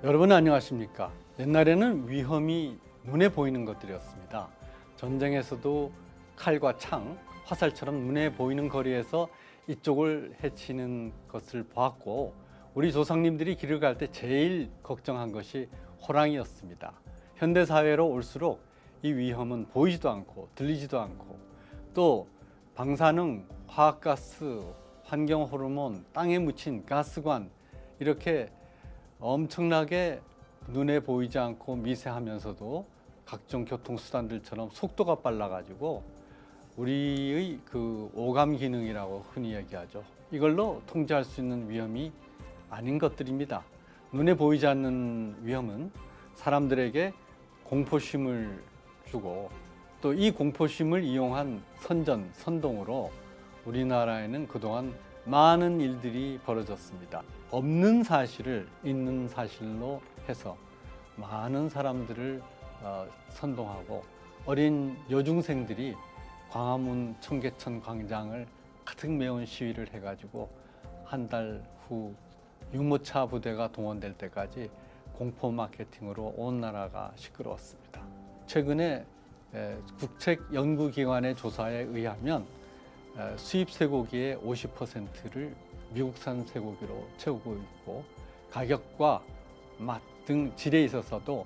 여러분 안녕하십니까? 옛날에는 위험이 눈에 보이는 것들이었습니다. 전쟁에서도 칼과 창, 화살처럼 눈에 보이는 거리에서 이쪽을 해치는 것을 보았고, 우리 조상님들이 길을 갈 때 제일 걱정한 것이 호랑이였습니다. 현대 사회로 올수록 이 위험은 보이지도 않고 들리지도 않고, 또 방사능, 화학가스, 환경호르몬, 땅에 묻힌 가스관, 이렇게 엄청나게 눈에 보이지 않고 미세하면서도 각종 교통수단들처럼 속도가 빨라가지고 우리의 그 오감 기능이라고 흔히 얘기하죠. 이걸로 통제할 수 있는 위험이 아닌 것들입니다. 눈에 보이지 않는 위험은 사람들에게 공포심을 주고, 또 이 공포심을 이용한 선동으로 우리나라에는 그동안 많은 일들이 벌어졌습니다. 없는 사실을 있는 사실로 해서 많은 사람들을 선동하고, 어린 여중생들이 광화문 청계천 광장을 가득 메운 시위를 해가지고 한 달 후 유모차 부대가 동원될 때까지 공포 마케팅으로 온 나라가 시끄러웠습니다. 최근에 국책연구기관의 조사에 의하면 수입 쇠고기의 50%를 미국산 쇠고기로 채우고 있고, 가격과 맛 등 질에 있어서도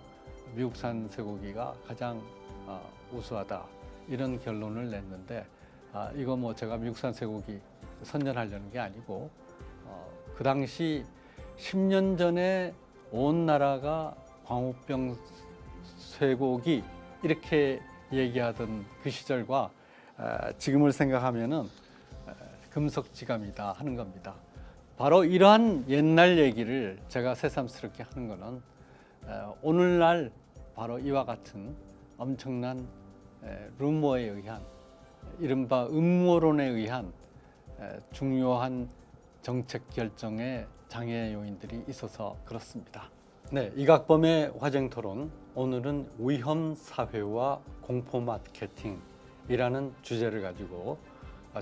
미국산 쇠고기가 가장 우수하다, 이런 결론을 냈는데, 이거 뭐 제가 미국산 쇠고기 선전하려는 게 아니고, 그 당시 10년 전에 온 나라가 광우병 쇠고기 이렇게 얘기하던 그 시절과 지금을 생각하면은 금석지감이다 하는 겁니다. 바로 이러한 옛날 얘기를 제가 새삼스럽게 하는 것은 오늘날 바로 이와 같은 엄청난 루머에 의한, 이른바 음모론에 의한 중요한 정책 결정의 장애 요인들이 있어서 그렇습니다. 네, 이각범의 화쟁토론, 오늘은 위험 사회와 공포 마케팅이라는 주제를 가지고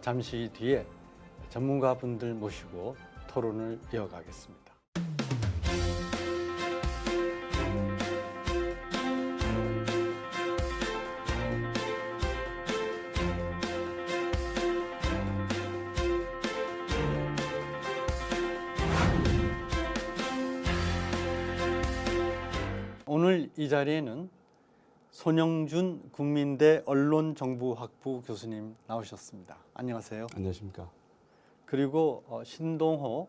잠시 뒤에 전문가분들 모시고 토론을 이어가겠습니다. 오늘 이 자리에는 손영준 국민대 언론정보학부 교수님 나오셨습니다. 안녕하세요. 안녕하십니까. 그리고 신동호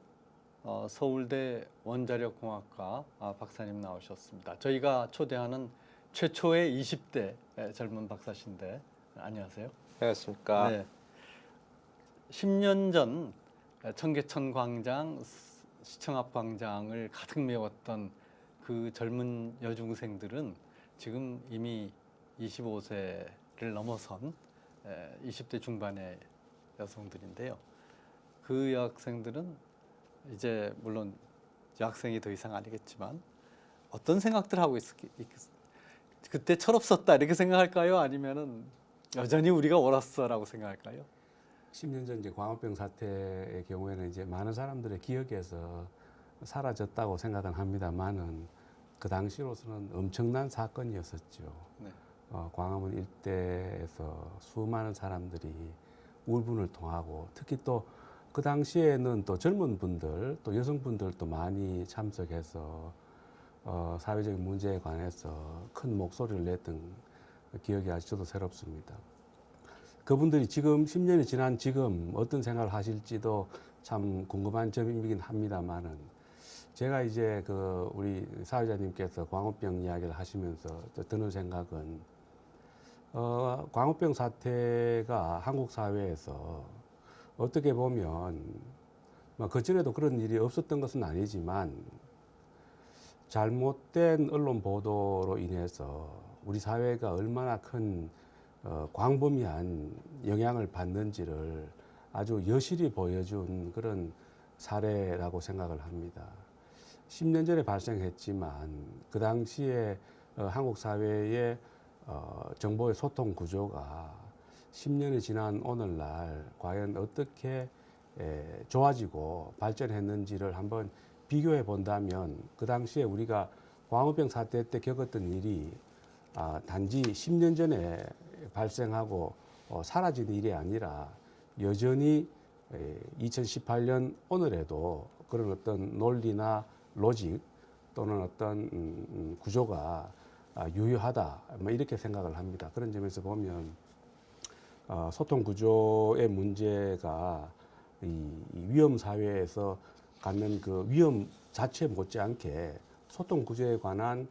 서울대 원자력공학과 박사님 나오셨습니다. 저희가 초대하는 최초의 20대 젊은 박사신데, 안녕하세요. 안녕하십니까. 네. 10년 전 청계천 광장, 시청 앞 광장을 가득 메웠던 그 젊은 여중생들은 지금 이미 25세를 넘어선 20대 중반의 여성들인데요. 그 여학생들은 이제 물론 여학생이 더 이상 아니겠지만 어떤 생각들 하고 그때 철없었다 이렇게 생각할까요? 아니면은 여전히 우리가 옳았어라고 생각할까요? 10년 전 이제 광우병 사태의 경우에는 이제 많은 사람들의 기억에서 사라졌다고 생각은 합니다만은 그 당시로서는 엄청난 사건이었었죠. 네. 광화문 일대에서 수많은 사람들이 울분을 통하고, 특히 또 그 당시에는 또 젊은 분들, 또 여성분들도 많이 참석해서 사회적인 문제에 관해서 큰 목소리를 냈던 기억이 아주 저도 새롭습니다. 그분들이 지금 10년이 지난 지금 어떤 생각을 하실지도 참 궁금한 점이긴 합니다만은, 제가 이제 그 우리 사회자님께서 광우병 이야기를 하시면서 드는 생각은, 광우병 사태가 한국 사회에서 어떻게 보면 그전에도 그런 일이 없었던 것은 아니지만 잘못된 언론 보도로 인해서 우리 사회가 얼마나 큰 광범위한 영향을 받는지를 아주 여실히 보여준 그런 사례라고 생각을 합니다. 10년 전에 발생했지만 그 당시에 한국 사회의 정보의 소통 구조가 10년이 지난 오늘날 과연 어떻게 좋아지고 발전했는지를 한번 비교해 본다면 그 당시에 우리가 광우병 사태 때 겪었던 일이 단지 10년 전에 발생하고 사라진 일이 아니라 여전히 2018년 오늘에도 그런 어떤 논리나 로직 또는 어떤 구조가 유효하다 뭐 이렇게 생각을 합니다. 그런 점에서 보면 소통 구조의 문제가 이 위험 사회에서 갖는 그 위험 자체 못지않게 소통 구조에 관한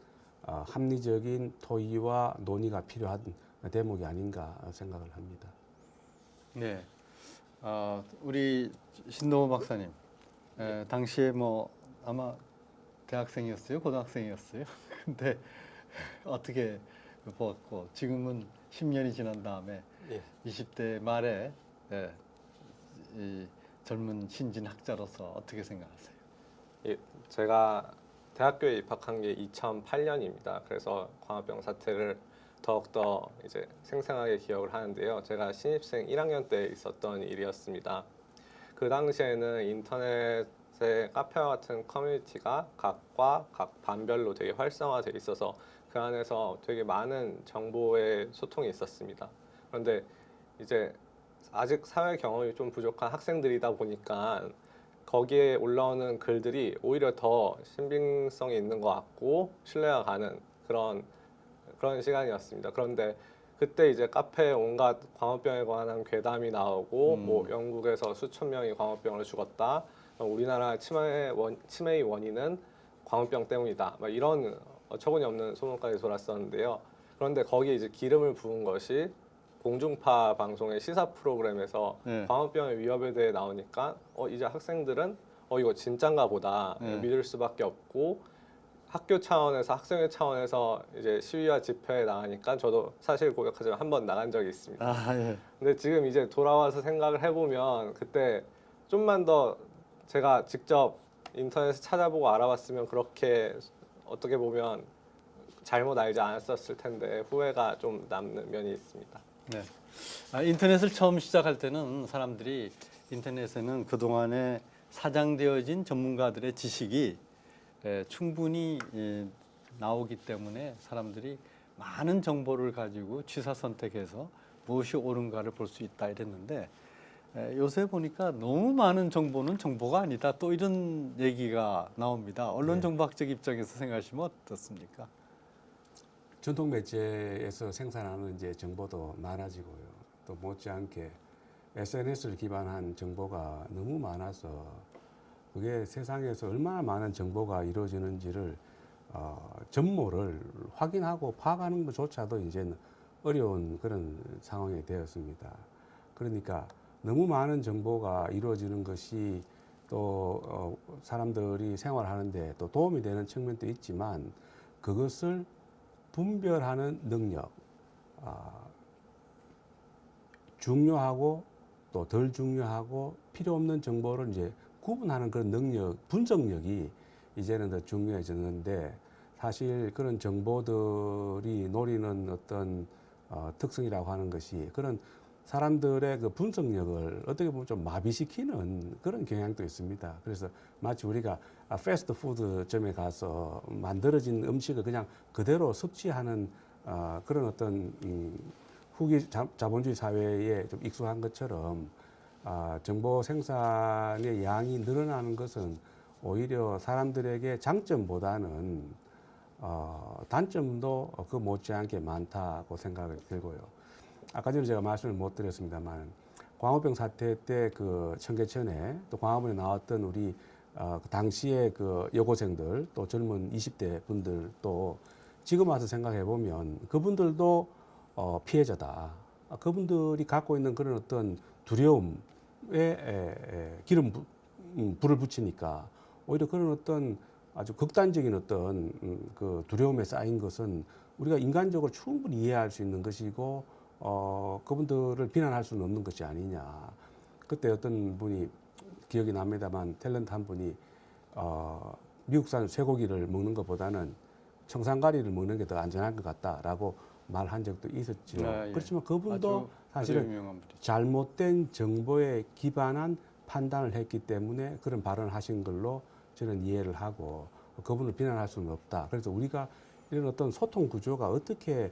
합리적인 토의와 논의가 필요한 대목이 아닌가 생각을 합니다. 네, 우리 신동호 박사님, 당시에 뭐 아마 대학생이었어요, 고등학생이었어요. 근데 어떻게 보았고 지금은 10년이 지난 다음에 예. 20대 말에 이 젊은 신진 학자로서 어떻게 생각하세요? 예, 제가 대학교에 입학한 게 2008년입니다. 그래서 광우병 사태를 더욱더 이제 생생하게 기억을 하는데요. 제가 신입생 1학년 때 있었던 일이었습니다. 그 당시에는 인터넷의 카페와 같은 커뮤니티가 각과 각 반별로 되게 활성화되어 있어서 그 안에서 되게 많은 정보의 소통이 있었습니다. 그런데 이제 아직 사회 경험이 좀 부족한 학생들이다 보니까 거기에 올라오는 글들이 오히려 더 신빙성이 있는 것 같고 신뢰가 가는 그런 시간이었습니다. 그런데 그때 이제 카페에 온갖 광우병에 관한 괴담이 나오고 뭐 영국에서 수천 명이 광우병으로 죽었다. 우리나라 치매의 원인은 광우병 때문이다. 막 이런 어처구니 없는 소문까지 돌았었는데요. 그런데 거기에 이제 기름을 부은 것이 공중파 방송의 시사 프로그램에서 광우병의 위협에 대해 나오니까 이제 학생들은 이거 진짠가 보다 믿을 수밖에 없고 학교 차원에서 학생회 차원에서 이제 시위와 집회에 나가니까 저도 사실 고백하자면 한 번 나간 적이 있습니다. 예. 근데 지금 이제 돌아와서 생각을 해보면 그때 좀만 더 제가 직접 인터넷에 찾아보고 알아봤으면 그렇게 어떻게 보면 잘못 알지 않았었을 텐데 후회가 좀 남는 면이 있습니다. 네. 인터넷을 처음 시작할 때는 사람들이 인터넷에는 그동안에 사장되어진 전문가들의 지식이 충분히 나오기 때문에 사람들이 많은 정보를 가지고 취사 선택해서 무엇이 옳은가를 볼 수 있다 이랬는데 요새 보니까 너무 많은 정보는 정보가 아니다 또 이런 얘기가 나옵니다. 언론정보학적 입장에서 생각하시면 어떻습니까? 전통 매체에서 생산하는 이제 정보도 많아지고요. 또 못지않게 SNS를 기반한 정보가 너무 많아서 그게 세상에서 얼마나 많은 정보가 이루어지는지를 전모를 확인하고 파악하는 것조차도 이제는 어려운 그런 상황이 되었습니다. 그러니까 너무 많은 정보가 이루어지는 것이 또 사람들이 생활하는데 또 도움이 되는 측면도 있지만 그것을 분별하는 능력, 중요하고 또 덜 중요하고 필요 없는 정보를 이제 구분하는 그런 능력, 분석력이 이제는 더 중요해졌는데 사실 그런 정보들이 노리는 어떤 특성이라고 하는 것이 그런 사람들의 그 분석력을 어떻게 보면 좀 마비시키는 그런 경향도 있습니다. 그래서 마치 우리가 패스트푸드점에 가서 만들어진 음식을 그냥 그대로 섭취하는 그런 어떤 후기 자본주의 사회에 좀 익숙한 것처럼 정보 생산의 양이 늘어나는 것은 오히려 사람들에게 장점보다는 단점도 그 못지않게 많다고 생각이 들고요. 아까 전에 제가 말씀을 못 드렸습니다만 광우병 사태 때 그 청계천에 또 광화문에 나왔던 우리 그 당시에 그 여고생들 또 젊은 20대 분들도 지금 와서 생각해 보면 그분들도 피해자다. 그분들이 갖고 있는 그런 어떤 두려움에 불을 붙이니까 오히려 그런 어떤 아주 극단적인 어떤 그 두려움에 쌓인 것은 우리가 인간적으로 충분히 이해할 수 있는 것이고 그분들을 비난할 수는 없는 것이 아니냐. 그때 어떤 분이 기억이 납니다만 탤런트 한 분이 미국산 쇠고기를 먹는 것보다는 청산가리를 먹는 게 더 안전할 것 같다라고 말한 적도 있었죠. 예. 그렇지만 그분도 사실은 유명한 분이죠. 잘못된 정보에 기반한 판단을 했기 때문에 그런 발언을 하신 걸로 저는 이해를 하고 그분을 비난할 수는 없다. 그래서 우리가 이런 어떤 소통 구조가 어떻게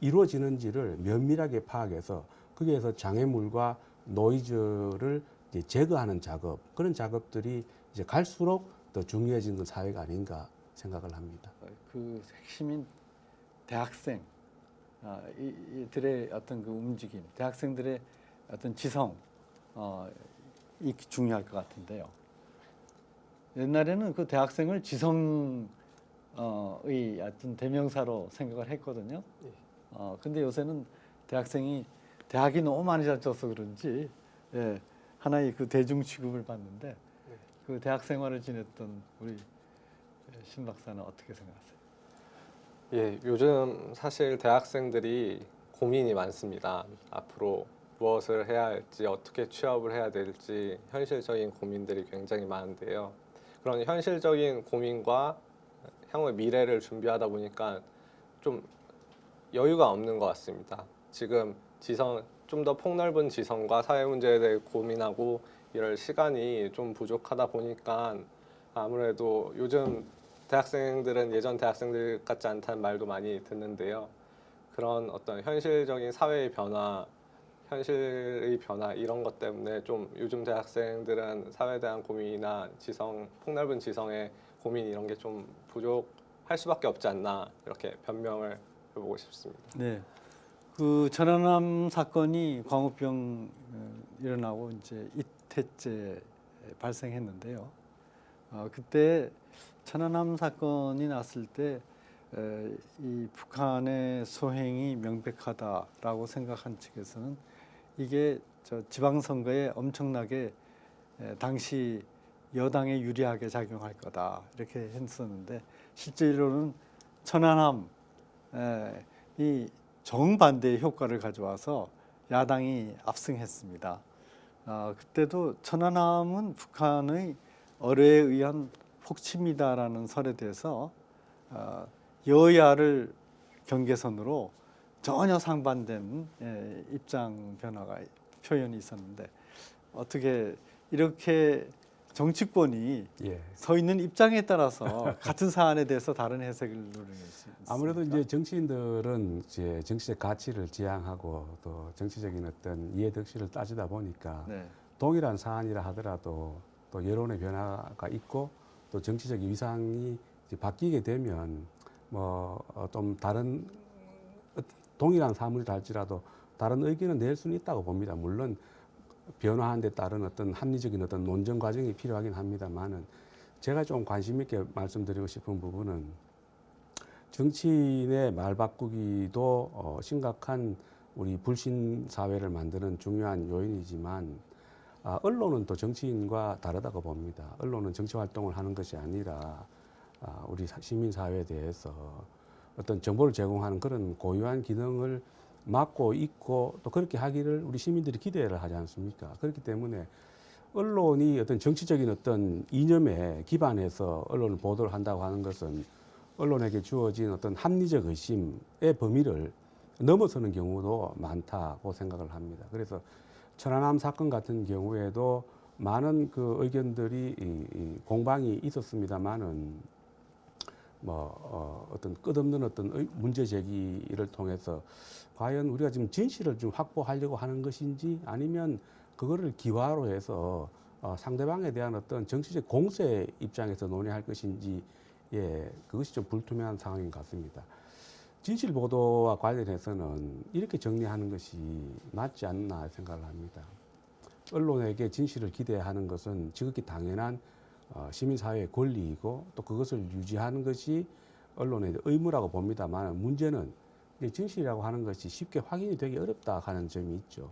이루어지는지를 면밀하게 파악해서 거기에서 장애물과 노이즈를 이제 제거하는 작업, 그런 작업들이 이제 갈수록 더 중요해지는 사회가 아닌가 생각을 합니다. 그 핵심인 대학생 이들의 어떤 그 움직임, 대학생들의 어떤 지성 이 중요할 것 같은데요. 옛날에는 그 대학생을 지성의 어떤 대명사로 생각을 했거든요. 근데 요새는 대학이 너무 많이 자라서 그런지 하나의 그 대중 취급을 받는데 그 대학 생활을 지냈던 우리 신 박사는 어떻게 생각하세요? 예, 요즘 사실 대학생들이 고민이 많습니다. 앞으로 무엇을 해야 할지, 어떻게 취업을 해야 될지 현실적인 고민들이 굉장히 많은데요. 그런 현실적인 고민과 향후 미래를 준비하다 보니까 좀 여유가 없는 것 같습니다. 지금 좀 더 폭넓은 지성과 사회 문제에 대해 고민하고 이럴 시간이 좀 부족하다 보니까 아무래도 요즘 대학생들은 예전 대학생들 같지 않다는 말도 많이 듣는데요. 그런 어떤 현실적인 사회의 변화, 현실의 변화 이런 것 때문에 좀 요즘 대학생들은 사회에 대한 고민이나 폭넓은 지성의 고민 이런 게 좀 부족할 수밖에 없지 않나 이렇게 변명을 해보고 싶습니다. 네, 그 천안함 사건이 광우병 일어나고 이제 이태째 발생했는데요. 그때 천안함 사건이 났을 때 이 북한의 소행이 명백하다라고 생각한 측에서는 이게 지방선거에 엄청나게 당시 여당에 유리하게 작용할 거다 이렇게 했었는데 실제로는 천안함 이 정반대의 효과를 가져와서 야당이 압승했습니다. 그때도 천안함은 북한의 어뢰에 의한 폭침이다라는 설에 대해서 여야를 경계선으로 전혀 상반된 입장 변화가 표현이 있었는데 어떻게 이렇게 정치권이 서 있는 입장에 따라서 같은 사안에 대해서 다른 해석을 누리는 있습니까? 아무래도 이제 정치인들은 이제 정치적 가치를 지향하고 또 정치적인 어떤 이해득실을 따지다 보니까 동일한 사안이라 하더라도 또 여론의 변화가 있고 또 정치적 위상이 이제 바뀌게 되면 뭐 좀 다른 동일한 사물이라 할지라도 다른 의견을 낼 수는 있다고 봅니다. 물론 변화한 데 따른 어떤 합리적인 어떤 논쟁 과정이 필요하긴 합니다만은 제가 좀 관심 있게 말씀드리고 싶은 부분은 정치인의 말 바꾸기도 심각한 우리 불신 사회를 만드는 중요한 요인이지만 언론은 또 정치인과 다르다고 봅니다. 언론은 정치 활동을 하는 것이 아니라 우리 시민 사회에 대해서 어떤 정보를 제공하는 그런 고유한 기능을 맡고 있고 또 그렇게 하기를 우리 시민들이 기대를 하지 않습니까? 그렇기 때문에 언론이 어떤 정치적인 어떤 이념에 기반해서 언론을 보도를 한다고 하는 것은 언론에게 주어진 어떤 합리적 의심의 범위를 넘어서는 경우도 많다고 생각을 합니다. 그래서 천안함 사건 같은 경우에도 많은 그 의견들이 공방이 있었습니다만은 어떤 끝없는 어떤 문제 제기를 통해서 과연 우리가 지금 진실을 좀 확보하려고 하는 것인지 아니면 그거를 기화로 해서 상대방에 대한 어떤 정치적 공세 입장에서 논의할 것인지 그것이 좀 불투명한 상황인 것 같습니다. 진실 보도와 관련해서는 이렇게 정리하는 것이 맞지 않나 생각을 합니다. 언론에게 진실을 기대하는 것은 지극히 당연한 시민사회의 권리이고 또 그것을 유지하는 것이 언론의 의무라고 봅니다만 문제는 진실이라고 하는 것이 쉽게 확인이 되기 어렵다 하는 점이 있죠.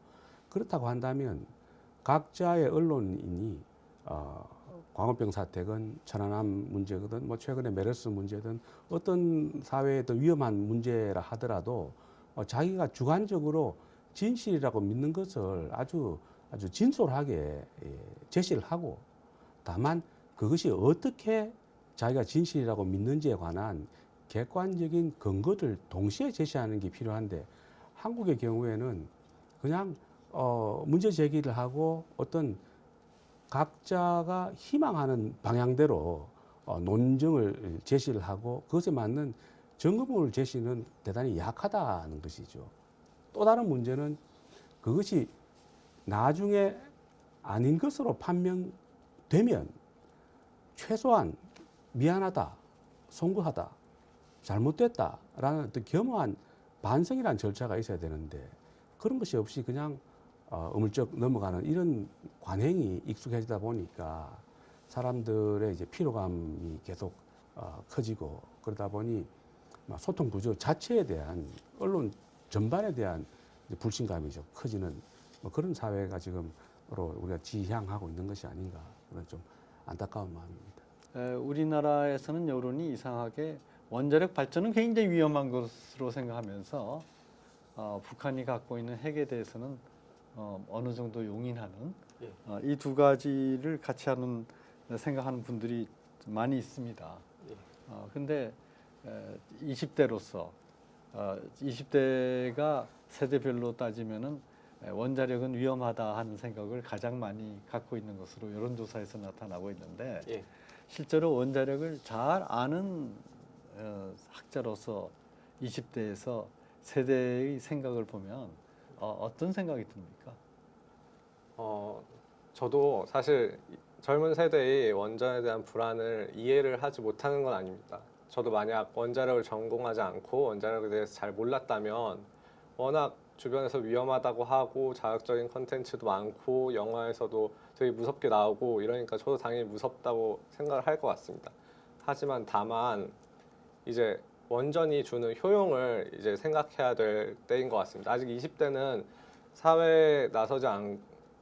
그렇다고 한다면 각자의 언론인이 광우병 사태건 천안함 문제거든 뭐 최근에 메르스 문제든 어떤 사회의 더 위험한 문제라 하더라도 자기가 주관적으로 진실이라고 믿는 것을 아주 진솔하게 제시를 하고 다만 그것이 어떻게 자기가 진실이라고 믿는지에 관한 객관적인 근거를 동시에 제시하는 게 필요한데 한국의 경우에는 그냥 문제 제기를 하고 어떤 각자가 희망하는 방향대로 논증을 제시를 하고 그것에 맞는 점검을 제시는 대단히 약하다는 것이죠. 또 다른 문제는 그것이 나중에 아닌 것으로 판명되면 최소한 미안하다, 송구하다, 잘못됐다라는 어떤 겸허한 반성이라는 절차가 있어야 되는데 그런 것이 없이 그냥 어물쩍 넘어가는 이런 관행이 익숙해지다 보니까 사람들의 이제 피로감이 계속 커지고 그러다 보니 소통 구조 자체에 대한 언론 전반에 대한 불신감이 좀 커지는 그런 사회가 지금으로 우리가 지향하고 있는 것이 아닌가 그런 좀 안타까운 마음입니다. 우리나라에서는 여론이 이상하게 원자력 발전은 굉장히 위험한 것으로 생각하면서 북한이 갖고 있는 핵에 대해서는 어느 정도 용인하는 이 두 가지를 같이 하는 생각하는 분들이 많이 있습니다. 근데 20대로서 20대가 세대별로 따지면은 원자력은 위험하다 하는 생각을 가장 많이 갖고 있는 것으로 여론조사에서 나타나고 있는데 실제로 원자력을 잘 아는 학자로서 20대에서 세대의 생각을 보면 어떤 생각이 듭니까? 저도 사실 젊은 세대의 원전에 대한 불안을 이해를 하지 못하는 건 아닙니다. 저도 만약 원자력을 전공하지 않고 원자력에 대해서 잘 몰랐다면 워낙 주변에서 위험하다고 하고 자극적인 컨텐츠도 많고 영화에서도 되게 무섭게 나오고 이러니까 저도 당연히 무섭다고 생각을 할 것 같습니다. 하지만 다만 이제 원전이 주는 효용을 이제 생각해야 될 때인 것 같습니다. 아직 20대는 사회에 나서지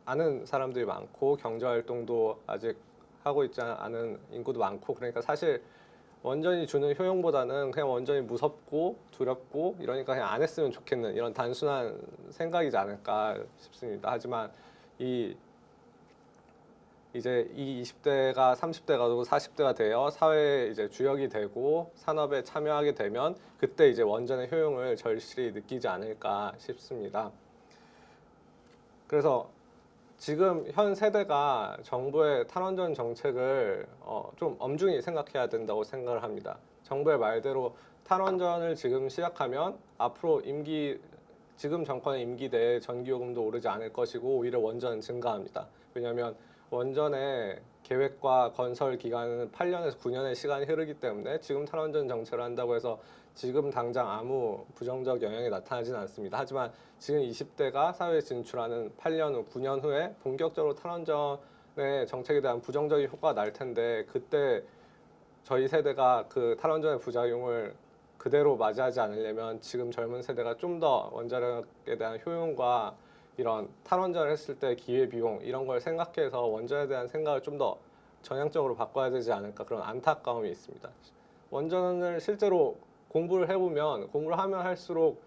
않은 사람들이 많고 경제 활동도 아직 하고 있지 않은 인구도 많고 그러니까 사실 원전이 주는 효용보다는 그냥 원전이 무섭고 두렵고 이러니까 그냥 안 했으면 좋겠는 이런 단순한 생각이지 않을까 싶습니다. 하지만 이제 이 20대가 30대가 되고 40대가 되어 사회에 이제 주역이 되고 산업에 참여하게 되면 그때 이제 원전의 효용을 절실히 느끼지 않을까 싶습니다. 그래서 지금 현 세대가 정부의 탈원전 정책을 좀 엄중히 생각해야 된다고 생각을 합니다. 정부의 말대로 탈원전을 지금 시작하면 앞으로 지금 정권의 임기 내에 전기요금도 오르지 않을 것이고 오히려 원전은 증가합니다. 왜냐하면 원전의 계획과 건설 기간은 8년에서 9년의 시간이 흐르기 때문에 지금 탈원전 정책을 한다고 해서 지금 당장 아무 부정적 영향이 나타나지는 않습니다. 하지만 지금 20대가 사회에 진출하는 8년 후, 9년 후에 본격적으로 탈원전의 정책에 대한 부정적인 효과가 날 텐데 그때 저희 세대가 그 탈원전의 부작용을 그대로 맞이하지 않으려면 지금 젊은 세대가 좀 더 원자력에 대한 효용과 이런 탈원전을 했을 때 기회비용 이런 걸 생각해서 원전에 대한 생각을 좀 더 전향적으로 바꿔야 되지 않을까 그런 안타까움이 있습니다. 원전을 실제로 공부를 하면 할수록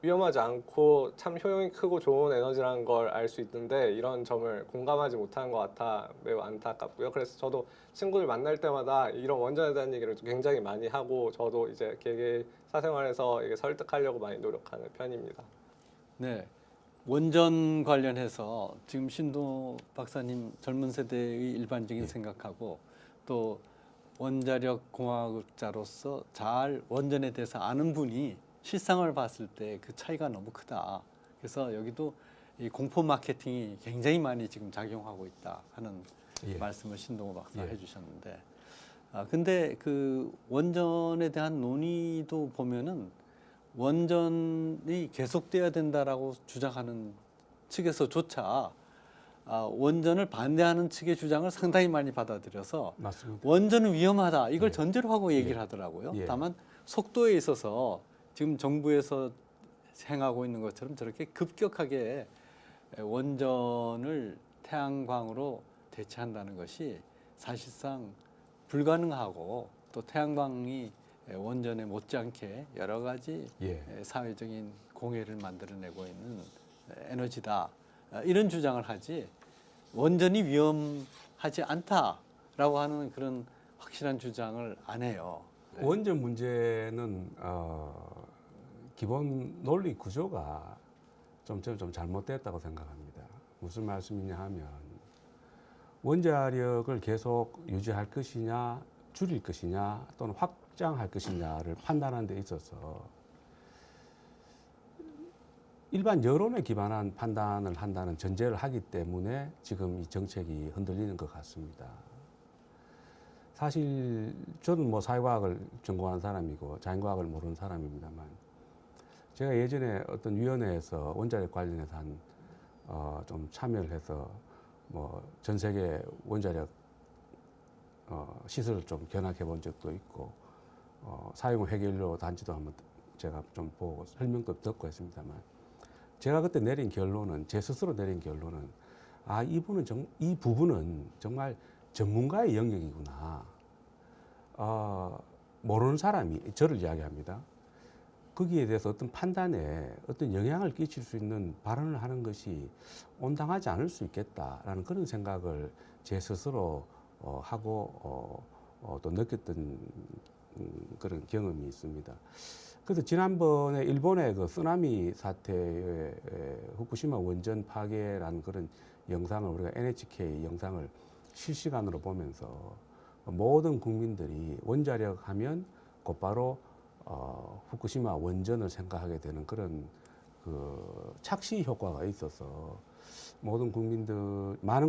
위험하지 않고 참 효용이 크고 좋은 에너지라는 걸 알 수 있는데 이런 점을 공감하지 못하는 것 같아 매우 안타깝고요. 그래서 저도 친구들 만날 때마다 이런 원전에 대한 얘기를 굉장히 많이 하고 저도 이제 개개 사생활에서 이게 설득하려고 많이 노력하는 편입니다. 네, 원전 관련해서 지금 신도 박사님 젊은 세대의 일반적인 생각하고 또 원자력 공학자로서 잘 원전에 대해서 아는 분이 실상을 봤을 때 그 차이가 너무 크다. 그래서 여기도 이 공포 마케팅이 굉장히 많이 지금 작용하고 있다 하는 말씀을 신동호 박사 해주셨는데, 근데 그 원전에 대한 논의도 보면은 원전이 계속돼야 된다라고 주장하는 측에서조차 원전을 반대하는 측의 주장을 상당히 많이 받아들여서 맞습니다. 원전은 위험하다 이걸 전제로 하고 얘기를 하더라고요. 다만 속도에 있어서 지금 정부에서 행하고 있는 것처럼 저렇게 급격하게 원전을 태양광으로 대체한다는 것이 사실상 불가능하고 또 태양광이 원전에 못지않게 여러 가지 사회적인 공해를 만들어내고 있는 에너지다. 이런 주장을 하지 원전이 위험하지 않다라고 하는 그런 확실한 주장을 안 해요. 원전 문제는 기본 논리 구조가 좀 잘못됐다고 생각합니다. 무슨 말씀이냐 하면 원자력을 계속 유지할 것이냐, 줄일 것이냐, 또는 확장할 것이냐를 판단하는 데 있어서 일반 여론에 기반한 판단을 한다는 전제를 하기 때문에 지금 이 정책이 흔들리는 것 같습니다. 사실 저는 뭐 사회과학을 전공한 사람이고 자연과학을 모르는 사람입니다만, 제가 예전에 어떤 위원회에서 원자력 관련해서 좀 참여를 해서 뭐 전 세계 원자력 시설을 좀 견학해 본 적도 있고, 사용 해결료 단지도 한번 제가 좀 보고 설명도 듣고 했습니다만, 제가 그때 내린 결론은, 제 스스로 내린 결론은, 이 부분은 정말 전문가의 영역이구나. 모르는 사람이, 저를 이야기합니다. 거기에 대해서 어떤 판단에 어떤 영향을 끼칠 수 있는 발언을 하는 것이 온당하지 않을 수 있겠다라는 그런 생각을 제 스스로 하고 또 느꼈던 그런 경험이 있습니다. 그래서 지난번에 일본의 그 쓰나미 사태의 후쿠시마 원전 파괴라는 그런 영상을, 우리가 NHK 영상을 실시간으로 보면서 모든 국민들이 원자력 하면 곧바로 후쿠시마 원전을 생각하게 되는 그런 그 착시 효과가 있어서 많은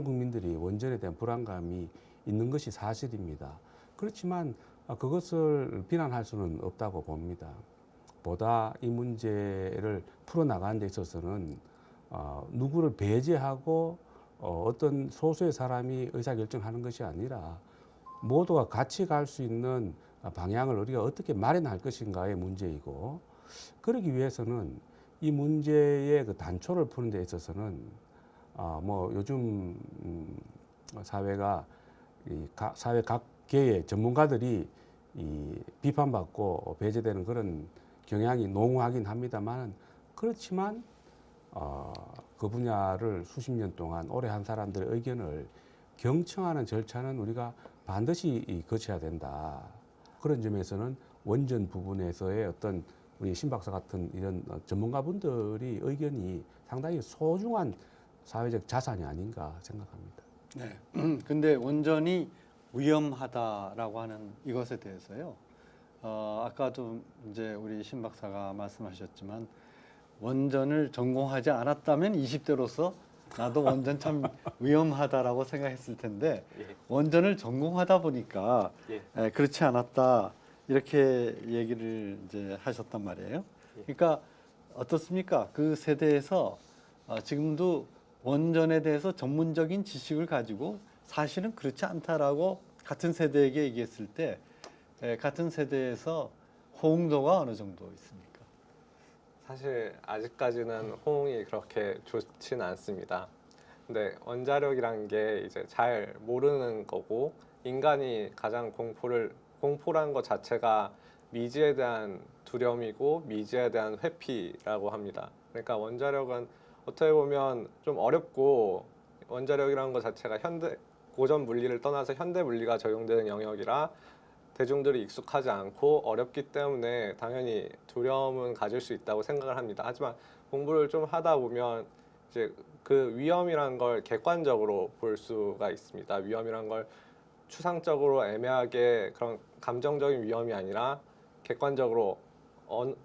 국민들이 원전에 대한 불안감이 있는 것이 사실입니다. 그렇지만 그것을 비난할 수는 없다고 봅니다. 보다 이 문제를 풀어나가는 데 있어서는 누구를 배제하고 어떤 소수의 사람이 의사결정하는 것이 아니라 모두가 같이 갈 수 있는 방향을 우리가 어떻게 마련할 것인가의 문제이고, 그러기 위해서는 이 문제의 그 단초를 푸는 데 있어서는 뭐 요즘 사회 각계의 전문가들이 비판받고 배제되는 그런 경향이 농후하긴 합니다만, 그렇지만 그 분야를 수십 년 동안 오래 한 사람들의 의견을 경청하는 절차는 우리가 반드시 거쳐야 된다. 그런 점에서는 원전 부분에서의 어떤 우리 신 박사 같은 이런 전문가분들이 의견이 상당히 소중한 사회적 자산이 아닌가 생각합니다. 네. 근데 원전이 위험하다라고 하는 이것에 대해서요. 아까도 이제 우리 신 박사가 말씀하셨지만, 원전을 전공하지 않았다면 20대로서 나도 원전 참 위험하다라고 생각했을 텐데, 예. 원전을 전공하다 보니까 예. 그렇지 않았다, 이렇게 얘기를 이제 하셨단 말이에요. 그러니까 어떻습니까? 그 세대에서 지금도 원전에 대해서 전문적인 지식을 가지고 사실은 그렇지 않다라고 같은 세대에게 얘기했을 때, 같은 세대에서 호응도가 어느 정도 있습니까? 사실 아직까지는 호응이 그렇게 좋진 않습니다. 근데 원자력이란 게 이제 잘 모르는 거고, 인간이 가장 공포라는 것 자체가 미지에 대한 두려움이고 미지에 대한 회피라고 합니다. 그러니까 원자력은 어떻게 보면 좀 어렵고, 원자력이라는 것 자체가 고전 물리를 떠나서 현대 물리가 적용되는 영역이라 대중들이 익숙하지 않고 어렵기 때문에 당연히 두려움은 가질 수 있다고 생각을 합니다. 하지만 공부를 좀 하다 보면 이제 그 위험이란 걸 객관적으로 볼 수가 있습니다. 위험이란 걸 추상적으로 애매하게 그런 감정적인 위험이 아니라 객관적으로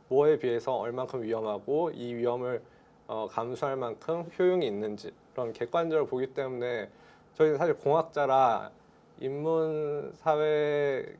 뭐에 비해서 얼만큼 위험하고 이 위험을 감수할 만큼 효용이 있는지, 그런 객관적으로 보기 때문에 저희는 사실 공학자라 인문 사회에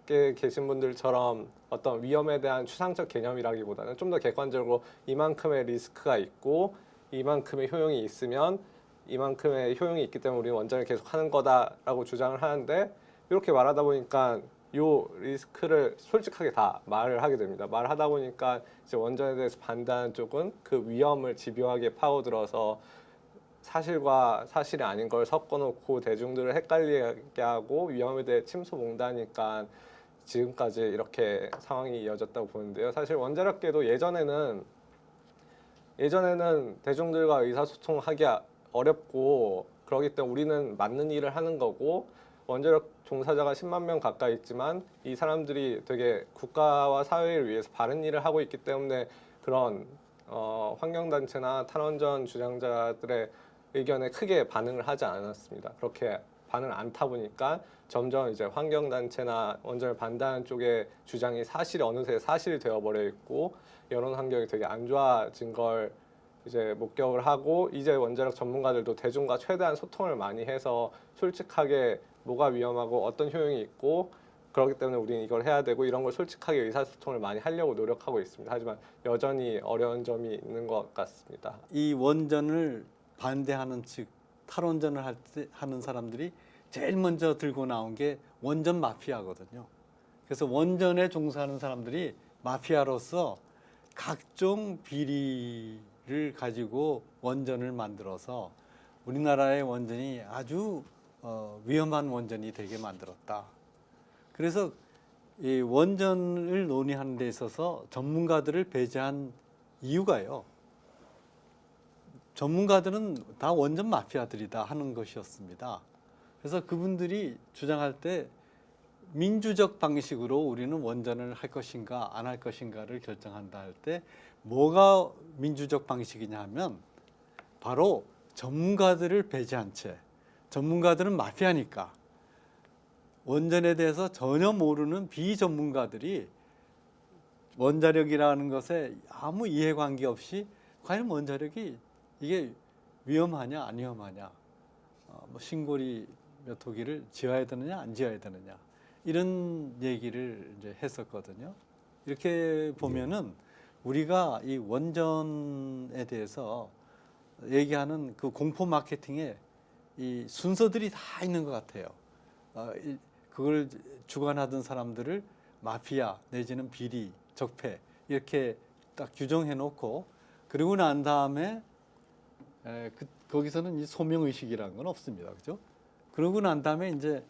계신 분들처럼 어떤 위험에 대한 추상적 개념이라기보다는 좀 더 객관적으로 이만큼의 리스크가 있고 이만큼의 효용이 있으면 이만큼의 효용이 있기 때문에 우리는 원전을 계속 하는 거다라고 주장을 하는데, 이렇게 말하다 보니까 요 리스크를 솔직하게 다 말을 하게 됩니다. 말을 하다 보니까 이제 원전에 대해서 반대하는 쪽은 그 위험을 집요하게 파고들어서 사실과 사실이 아닌 걸 섞어놓고 대중들을 헷갈리게 하고 위험에 대해 침소봉다니까 지금까지 이렇게 상황이 이어졌다고 보는데요. 사실 원자력계도 예전에는 대중들과 의사소통하기 어렵고, 그렇기 때문에 우리는 맞는 일을 하는 거고, 원자력 종사자가 10만 명 가까이 있지만 이 사람들이 되게 국가와 사회를 위해서 바른 일을 하고 있기 때문에 그런 환경단체나 탈원전 주장자들의 의견에 크게 반응을 하지 않았습니다. 그렇게 반응을 안 타 보니까 점점 이제 환경단체나 원전을 반대하는 쪽의 주장이 사실이 어느새 사실이 되어버려 있고 여론 환경이 되게 안 좋아진 걸 이제 목격을 하고 이제 원자력 전문가들도 대중과 최대한 소통을 많이 해서 솔직하게 뭐가 위험하고 어떤 효용이 있고 그렇기 때문에 우리는 이걸 해야 되고 이런 걸 솔직하게 의사소통을 많이 하려고 노력하고 있습니다. 하지만 여전히 어려운 점이 있는 것 같습니다. 이 원전을 반대하는 측, 탈원전을 하는 사람들이 제일 먼저 들고 나온 게 원전 마피아거든요. 그래서 원전에 종사하는 사람들이 마피아로서 각종 비리를 가지고 원전을 만들어서 우리나라의 원전이 아주 위험한 원전이 되게 만들었다. 그래서 이 원전을 논의하는 데 있어서 전문가들을 배제한 이유가요. 전문가들은 다 원전 마피아들이다 하는 것이었습니다. 그래서 그분들이 주장할 때 민주적 방식으로 우리는 원전을 할 것인가 안 할 것인가를 결정한다 할 때 뭐가 민주적 방식이냐 하면 바로 전문가들을 배제한 채, 전문가들은 마피아니까 원전에 대해서 전혀 모르는 비전문가들이 원자력이라는 것에 아무 이해관계 없이 과연 원자력이 이게 위험하냐 안 위험하냐, 뭐 신고리 몇 호기를 지어야 되느냐 안 지어야 되느냐 이런 얘기를 이제 했었거든요. 이렇게 보면은 우리가 이 원전에 대해서 얘기하는 그 공포 마케팅에 이 순서들이 다 있는 것 같아요. 그걸 주관하던 사람들을 마피아 내지는 비리, 적폐 이렇게 딱 규정해 놓고 그러고 난 다음에 거기서는 이 소명 의식이라는 건 없습니다, 그죠? 그러고 난 다음에 이제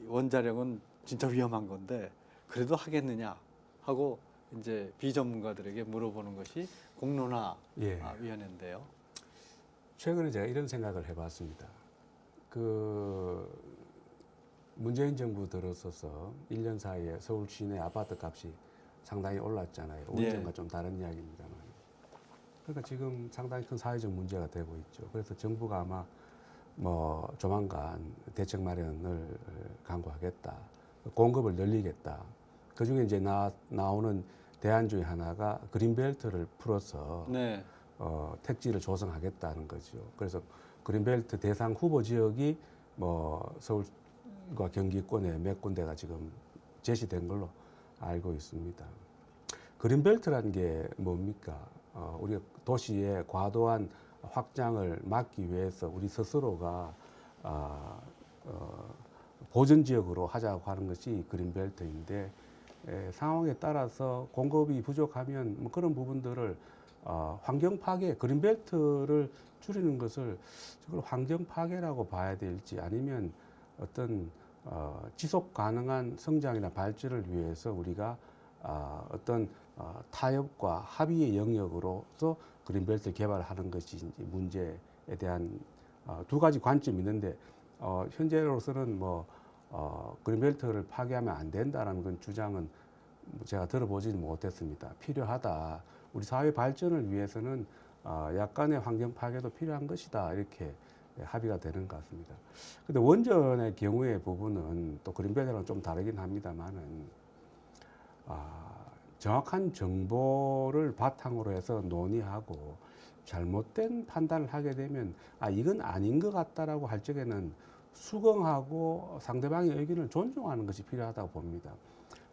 원자력은 진짜 위험한 건데 그래도 하겠느냐 하고 이제 비전문가들에게 물어보는 것이 공론화 위원회인데요. 최근에 제가 이런 생각을 해봤습니다. 그 문재인 정부 들어서서 1년 사이에 서울 시내 아파트 값이 상당히 올랐잖아요. 원전과 좀 다른 이야기입니다만. 그러니까 지금 상당히 큰 사회적 문제가 되고 있죠. 그래서 정부가 아마 뭐 조만간 대책 마련을 강구하겠다, 공급을 늘리겠다. 그 중에 이제 나오는 대안 중에 하나가 그린벨트를 풀어서 택지를 조성하겠다는 거죠. 그래서 그린벨트 대상 후보 지역이 뭐 서울과 경기권에 몇 군데가 지금 제시된 걸로 알고 있습니다. 그린벨트라는 게 뭡니까? 우리가 도시의 과도한 확장을 막기 위해서 우리 스스로가 보전 지역으로 하자고 하는 것이 그린벨트인데 상황에 따라서 공급이 부족하면 뭐 그런 부분들을 환경 파괴, 그린벨트를 줄이는 것을 저걸 환경 파괴라고 봐야 될지 아니면 어떤 지속 가능한 성장이나 발전을 위해서 우리가 어떤 타협과 합의의 영역으로서 그린벨트 개발하는 것이 문제에 대한 두 가지 관점이 있는데 현재로서는 뭐 그린벨트를 파괴하면 안 된다라는 건 주장은 제가 들어보지는 못했습니다. 필요하다. 우리 사회 발전을 위해서는 약간의 환경 파괴도 필요한 것이다. 이렇게 합의가 되는 것 같습니다. 근데 원전의 경우의 부분은 또 그린벨트랑 좀 다르긴 합니다만은 정확한 정보를 바탕으로 해서 논의하고 잘못된 판단을 하게 되면 이건 아닌 것 같다라고 할 적에는 수긍하고 상대방의 의견을 존중하는 것이 필요하다고 봅니다.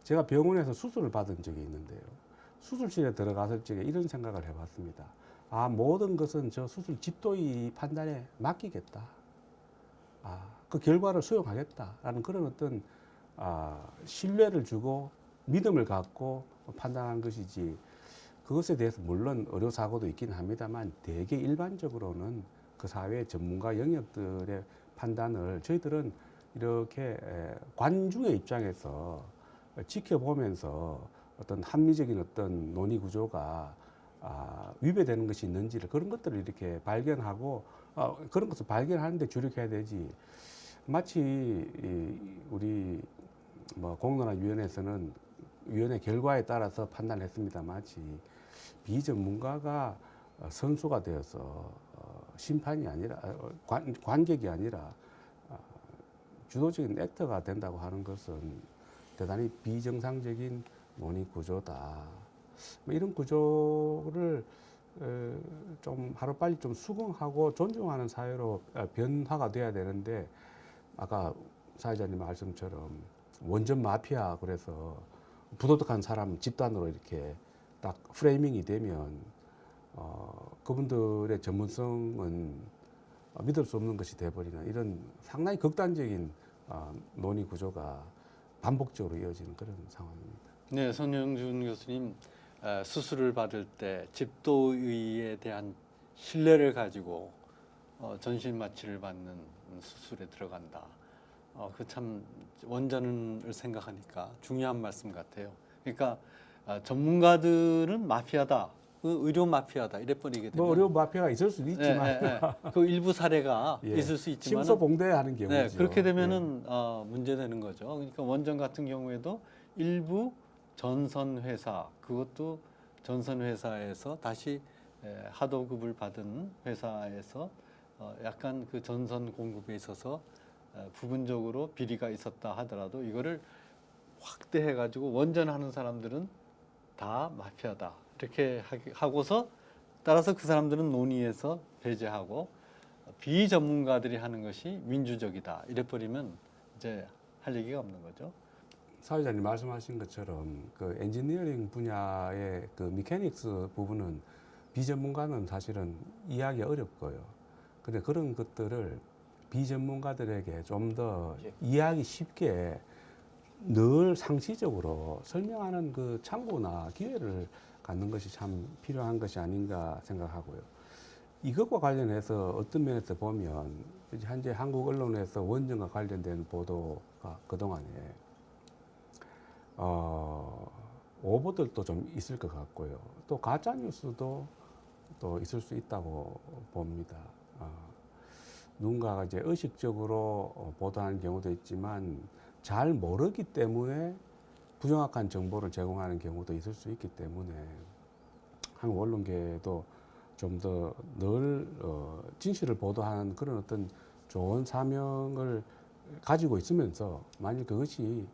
제가 병원에서 수술을 받은 적이 있는데요. 수술실에 들어갔을 적에 이런 생각을 해봤습니다. 모든 것은 저 수술 집도의 판단에 맡기겠다. 그 결과를 수용하겠다라는 그런 어떤 신뢰를 주고 믿음을 갖고 판단하는 것이지, 그것에 대해서 물론 의료사고도 있긴 합니다만 대개 일반적으로는 그 사회 전문가 영역들의 판단을 저희들은 이렇게 관중의 입장에서 지켜보면서 어떤 합리적인 어떤 논의 구조가 위배되는 것이 있는지를, 그런 것들을 이렇게 발견하고 그런 것을 발견하는데 주력해야 되지, 마치 우리 뭐 공론화위원회에서는 위원회 결과에 따라서 판단했습니다. 마치 비전문가가 선수가 되어서 심판이 아니라 관객이 아니라 주도적인 액터가 된다고 하는 것은 대단히 비정상적인 논의 구조다. 뭐 이런 구조를 좀 하루빨리 좀 수긍하고 존중하는 사회로 변화가 돼야 되는데 아까 사회자님 말씀처럼 원전 마피아 그래서 부도덕한 사람 집단으로 이렇게 딱 프레이밍이 되면 그분들의 전문성은 믿을 수 없는 것이 돼버리는 이런 상당히 극단적인 논의 구조가 반복적으로 이어지는 그런 상황입니다. 네, 손영준 교수님 수술을 받을 때 집도의에 대한 신뢰를 가지고 전신 마취를 받는 수술에 들어간다. 그 참 원전을 생각하니까 중요한 말씀 같아요. 그러니까 전문가들은 마피아다, 의료 마피아다 이래 버리게 되면 뭐 의료 마피아가 있을 수도 있지만 그 일부 사례가 예, 있을 수 있지만 심소봉대하는 경우죠. 네, 그렇게 되면은 문제되는 거죠. 그러니까 원전 같은 경우에도 일부 전선 회사 그것도 전선 회사에서 다시 하도급을 받은 회사에서 약간 그 전선 공급에 있어서 부분적으로 비리가 있었다 하더라도 이거를 확대해 가지고 원전하는 사람들은 다 마피아다 이렇게 하고서 따라서 그 사람들은 논의에서 배제하고 비전문가들이 하는 것이 민주적이다 이래 버리면 이제 할 얘기가 없는 거죠. 사회자님 말씀하신 것처럼 그 엔지니어링 분야의 그 미케닉스 부분은 비전문가는 사실은 이해하기 어렵고요. 근데 그런 것들을 비전문가들에게 좀 더 이해하기 쉽게 늘 상시적으로 설명하는 그 창구나 기회를 갖는 것이 참 필요한 것이 아닌가 생각하고요. 이것과 관련해서 어떤 면에서 보면 현재 한국 언론에서 원전과 관련된 보도가 그동안에 오보들도 좀 있을 것 같고요. 또 가짜 뉴스도 또 있을 수 있다고 봅니다. 누군가가 이제 의식적으로 보도하는 경우도 있지만 잘 모르기 때문에 부정확한 정보를 제공하는 경우도 있을 수 있기 때문에 한국 언론계도 좀 더 늘 진실을 보도하는 그런 어떤 좋은 사명을 가지고 있으면서 만일 그것이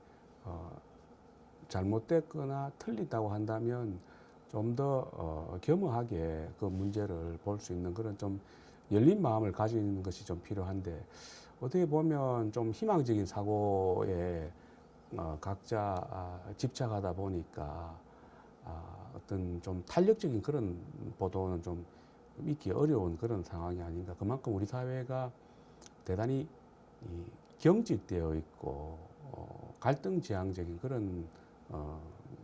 잘못됐거나 틀리다고 한다면 좀 더 겸허하게 그 문제를 볼 수 있는 그런 좀 열린 마음을 가지는 것이 좀 필요한데 어떻게 보면 좀 희망적인 사고에 각자 집착하다 보니까 어떤 좀 탄력적인 그런 보도는 좀 있기 어려운 그런 상황이 아닌가. 그만큼 우리 사회가 대단히 경직되어 있고 갈등지향적인 그런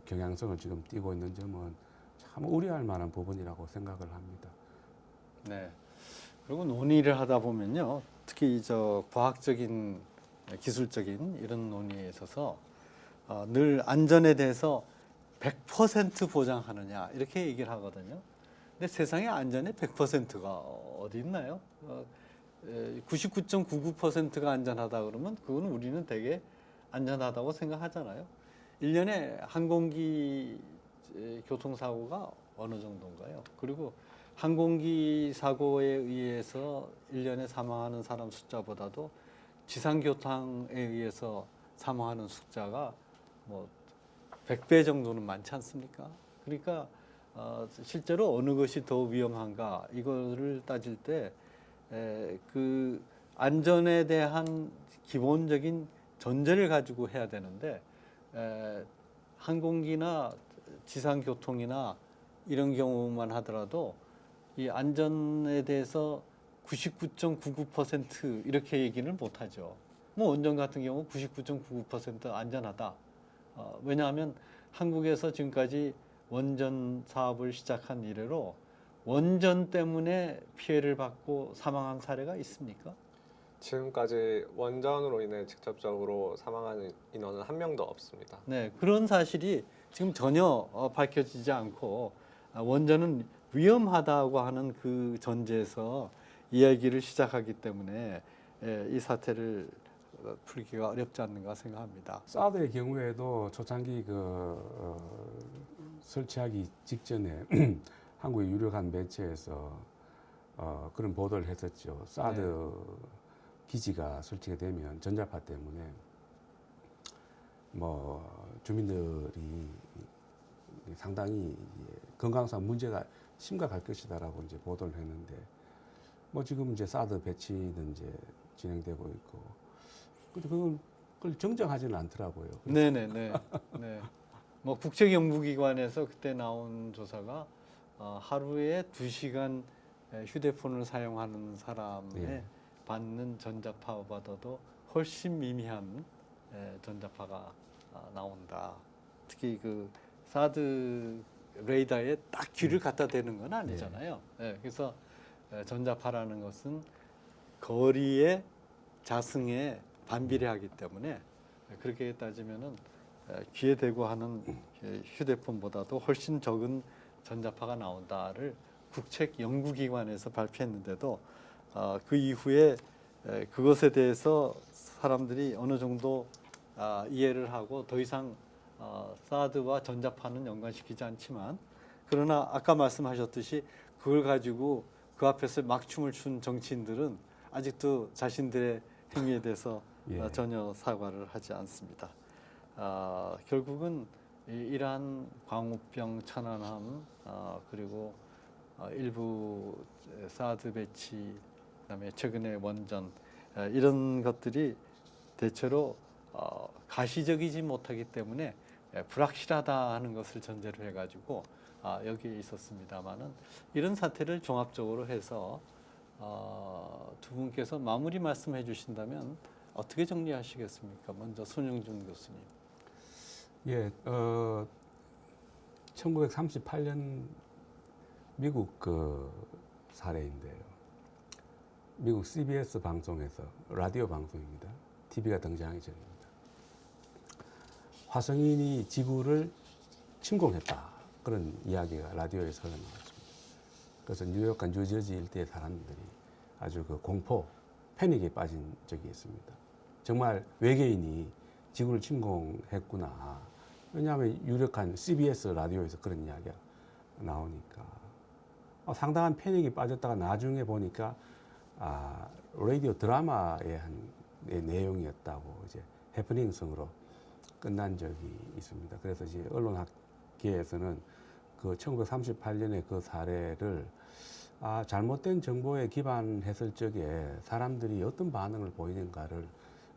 경향성을 지금 띠고 있는 점은 참 우려할 만한 부분이라고 생각을 합니다. 네. 그리고 논의를 하다 보면요, 특히 저 과학적인, 기술적인 이런 논의에 있어서 늘 안전에 대해서 100% 보장하느냐 이렇게 얘기를 하거든요. 근데 세상에 안전에 100%가 어디 있나요? 99.99%가 안전하다 그러면 그건 우리는 되게 안전하다고 생각하잖아요. 1년에 항공기 교통사고가 어느 정도인가요? 그리고 항공기 사고에 의해서 1년에 사망하는 사람 숫자보다도 지상교통에 의해서 사망하는 숫자가 뭐 100배 정도는 많지 않습니까? 그러니까 실제로 어느 것이 더 위험한가 이거를 따질 때 그 안전에 대한 기본적인 전제를 가지고 해야 되는데 항공기나 지상교통이나 이런 경우만 하더라도 이 안전에 대해서 99.99% 이렇게 얘기는 못하죠. 뭐 원전 같은 경우 99.99% 안전하다. 왜냐하면 한국에서 지금까지 원전 사업을 시작한 이래로 원전 때문에 피해를 받고 사망한 사례가 있습니까? 지금까지 원전으로 인해 직접적으로 사망하는 인원은 한 명도 없습니다. 네, 그런 사실이 지금 전혀 밝혀지지 않고 원전은 위험하다고 하는 그 전제에서 이야기를 시작하기 때문에 이 사태를 풀기가 어렵지 않는가 생각합니다. 사드의 경우에도 초창기 설치하기 직전에 한국의 유력한 매체에서 그런 보도를 했었죠. 사드 기지가 설치가 되면 전자파 때문에 뭐 주민들이 상당히 건강상 문제가 심각할 것이다라고 이제 보도를 했는데 뭐 지금 이제 사드 배치는 이제 진행되고 있고 근데 그걸 정정하지는 않더라고요. 네네네. 네. 뭐 국책연구기관에서 그때 나온 조사가 하루에 2시간 휴대폰을 사용하는 사람의 예. 받는 전자파보다도 훨씬 미미한 전자파가 나온다. 특히 그 사드 레이더에 딱 귀를 갖다 대는 건 아니잖아요. 그래서 전자파라는 것은 거리의 자승에 반비례하기 때문에 그렇게 따지면은 귀에 대고 하는 휴대폰보다도 훨씬 적은 전자파가 나온다를 국책연구기관에서 발표했는데도 그 이후에 그것에 대해서 사람들이 어느 정도 이해를 하고 더 이상 사드와 전자파는 연관시키지 않지만 그러나 아까 말씀하셨듯이 그걸 가지고 그 앞에서 막춤을 춘 정치인들은 아직도 자신들의 행위에 대해서 예. 전혀 사과를 하지 않습니다. 결국은 이러한 광우병 천안함 그리고 일부 사드 배치 그다음에 최근에 원전 이런 것들이 대체로 가시적이지 못하기 때문에 불확실하다 하는 것을 전제로 해가지고 여기에 있었습니다만은 이런 사태를 종합적으로 해서 두 분께서 마무리 말씀해 주신다면 어떻게 정리하시겠습니까? 먼저 손영준 교수님. 예, 1938년 미국 그 사례인데요. 미국 CBS 방송에서 라디오 방송입니다. TV가 등장하기 전입니다. 화성인이 지구를 침공했다. 그런 이야기가 라디오에서 흘러나왔습니다. 그래서 뉴욕과 뉴저지 일대의 사람들이 아주 그 공포, 패닉에 빠진 적이 있습니다. 정말 외계인이 지구를 침공했구나. 왜냐하면 유력한 CBS 라디오에서 그런 이야기가 나오니까 상당한 패닉이 빠졌다가 나중에 보니까 라디오 드라마의 한 내용이었다고 이제 해프닝성으로 끝난 적이 있습니다. 그래서 이제 언론학계에서는 그 1938년의 그 사례를 잘못된 정보에 기반했을 적에 사람들이 어떤 반응을 보이는가를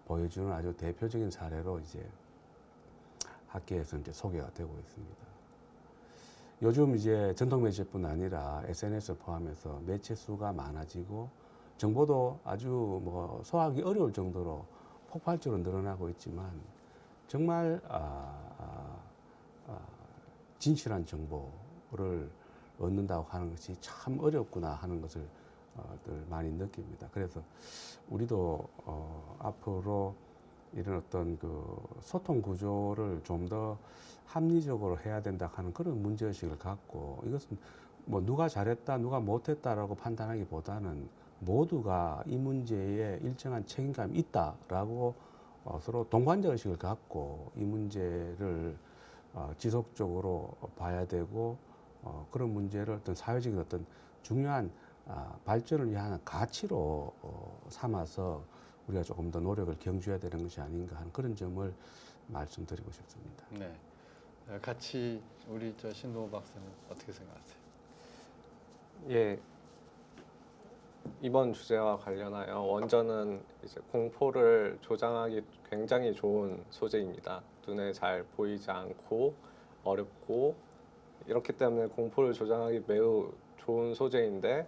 보여주는 아주 대표적인 사례로 이제 학계에서 이제 소개가 되고 있습니다. 요즘 이제 전통 매체뿐 아니라 SNS 포함해서 매체 수가 많아지고 정보도 아주 뭐 소화하기 어려울 정도로 폭발적으로 늘어나고 있지만 정말 진실한 정보를 얻는다고 하는 것이 참 어렵구나 하는 것을 늘 많이 느낍니다. 그래서 우리도 앞으로 이런 어떤 그 소통 구조를 좀 더 합리적으로 해야 된다 하는 그런 문제의식을 갖고 이것은 뭐 누가 잘했다 누가 못했다라고 판단하기보다는 모두가 이 문제에 일정한 책임감이 있다라고 서로 동반자 의식을 갖고 이 문제를 지속적으로 봐야 되고 그런 문제를 어떤 사회적인 어떤 중요한 발전을 위한 가치로 삼아서 우리가 조금 더 노력을 경주해야 되는 것이 아닌가 하는 그런 점을 말씀드리고 싶습니다. 네, 같이 우리 신동호 박사님 어떻게 생각하세요? 예, 이번 주제와 관련하여 원전은 이제 공포를 조장하기 굉장히 좋은 소재입니다. 눈에 잘 보이지 않고 어렵고 이렇기 때문에 공포를 조장하기 매우 좋은 소재인데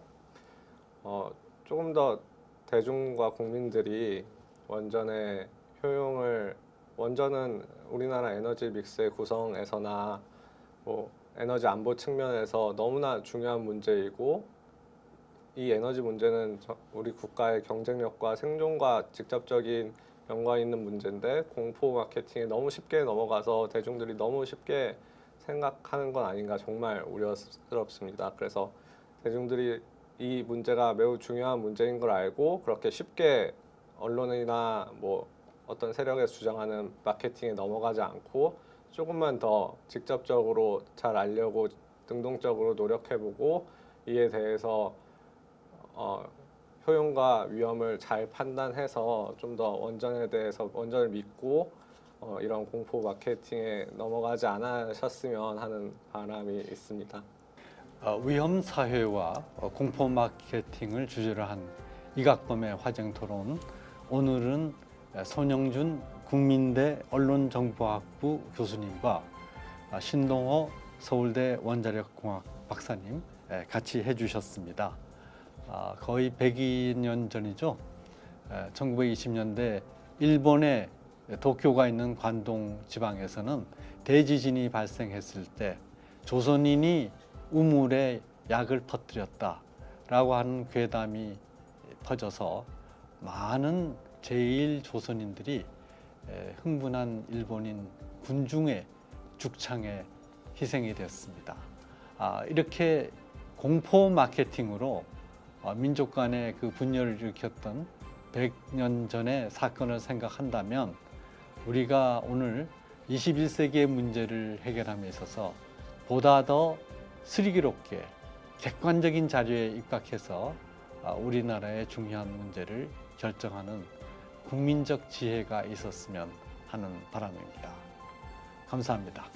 조금 더 대중과 국민들이 원전의 효용을 원전은 우리나라 에너지 믹스의 구성에서나 뭐 에너지 안보 측면에서 너무나 중요한 문제이고 이 에너지 문제는 우리 국가의 경쟁력과 생존과 직접적인 연관이 있는 문제인데 공포 마케팅에 너무 쉽게 넘어가서 대중들이 너무 쉽게 생각하는 건 아닌가 정말 우려스럽습니다. 그래서 대중들이 이 문제가 매우 중요한 문제인 걸 알고 그렇게 쉽게 언론이나 뭐 어떤 세력에서 주장하는 마케팅에 넘어가지 않고 조금만 더 직접적으로 잘 알려고 능동적으로 노력해보고 이에 대해서 효용과 위험을 잘 판단해서 좀 더 원전에 대해서 원전을 믿고 이런 공포 마케팅에 넘어가지 않으셨으면 하는 바람이 있습니다. 위험 사회와 공포 마케팅을 주제로 한 이각범의 화쟁 토론. 오늘은 손영준 국민대 언론정보학부 교수님과 신동호 서울대 원자력공학 박사님 같이 해주셨습니다. 거의 100여 전이죠. 1920년대 일본의 도쿄가 있는 관동 지방에서는 대지진이 발생했을 때 조선인이 우물에 약을 터뜨렸다라고 하는 괴담이 퍼져서 많은 제1조선인들이 흥분한 일본인 군중의 죽창에 희생이 되었습니다. 이렇게 공포 마케팅으로 민족 간의 그 분열을 일으켰던 100년 전의 사건을 생각한다면 우리가 오늘 21세기의 문제를 해결함에 있어서 보다 더 슬기롭게 객관적인 자료에 입각해서 우리나라의 중요한 문제를 결정하는 국민적 지혜가 있었으면 하는 바람입니다. 감사합니다.